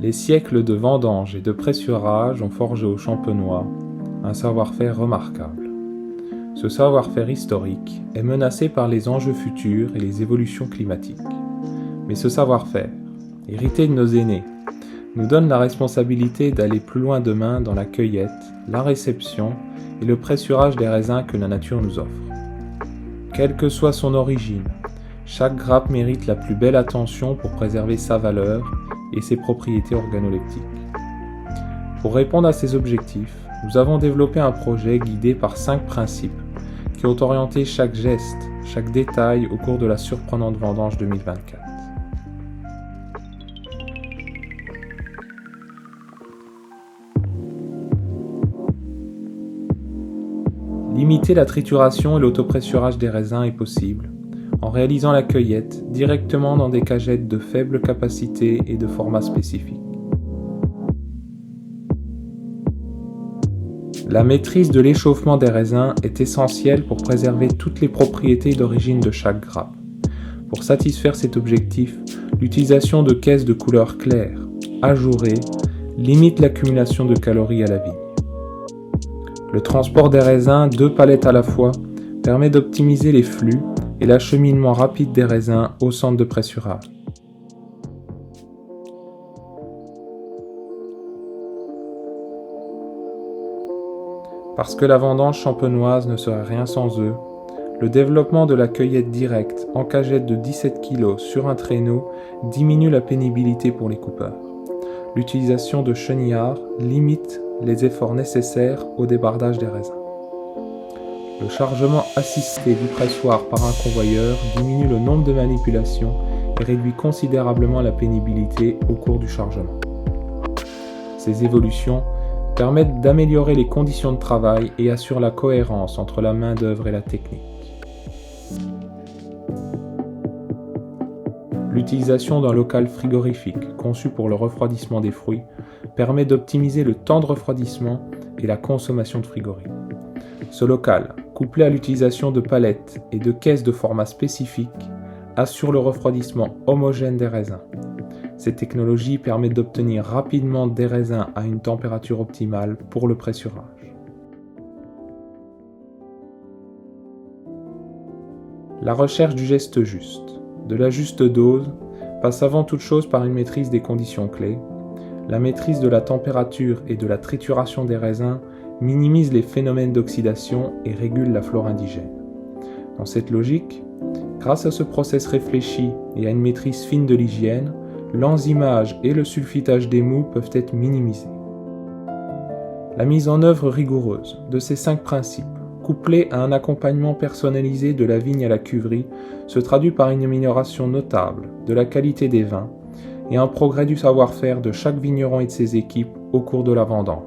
Les siècles de vendange et de pressurage ont forgé aux Champenois un savoir-faire remarquable. Ce savoir-faire historique est menacé par les enjeux futurs et les évolutions climatiques. Mais ce savoir-faire, hérité de nos aînés, nous donne la responsabilité d'aller plus loin demain dans la cueillette, la réception et le pressurage des raisins que la nature nous offre. Quelle que soit son origine, chaque grappe mérite la plus belle attention pour préserver sa valeur et ses propriétés organoleptiques. Pour répondre à ces objectifs, nous avons développé un projet guidé par 5 principes qui ont orienté chaque geste, chaque détail au cours de la surprenante vendange 2024. Limiter la trituration et l'autopressurage des raisins est possible en réalisant la cueillette directement dans des cagettes de faible capacité et de format spécifique. La maîtrise de l'échauffement des raisins est essentielle pour préserver toutes les propriétés d'origine de chaque grappe. Pour satisfaire cet objectif, l'utilisation de caisses de couleur claire, ajourées, limite l'accumulation de calories à la vigne. Le transport des raisins 2 palettes à la fois permet d'optimiser les flux et l'acheminement rapide des raisins au centre de pressurage. Parce que la vendange champenoise ne serait rien sans eux, le développement de la cueillette directe en cagette de 17 kg sur un traîneau diminue la pénibilité pour les coupeurs. L'utilisation de chenillards limite les efforts nécessaires au débardage des raisins. Le chargement assisté du pressoir par un convoyeur diminue le nombre de manipulations et réduit considérablement la pénibilité au cours du chargement. Ces évolutions permettent d'améliorer les conditions de travail et assurent la cohérence entre la main-d'œuvre et la technique. L'utilisation d'un local frigorifique conçu pour le refroidissement des fruits permet d'optimiser le temps de refroidissement et la consommation de frigories. Ce local, couplé à l'utilisation de palettes et de caisses de format spécifique, assure le refroidissement homogène des raisins. Cette technologie permet d'obtenir rapidement des raisins à une température optimale pour le pressurage. La recherche du geste juste, de la juste dose, passe avant toute chose par une maîtrise des conditions clés. La maîtrise de la température et de la trituration des raisins minimise les phénomènes d'oxydation et régule la flore indigène. Dans cette logique, grâce à ce process réfléchi et à une maîtrise fine de l'hygiène, l'enzymage et le sulfitage des mous peuvent être minimisés. La mise en œuvre rigoureuse de ces 5 principes, couplée à un accompagnement personnalisé de la vigne à la cuverie, se traduit par une amélioration notable de la qualité des vins et un progrès du savoir-faire de chaque vigneron et de ses équipes au cours de la vendange.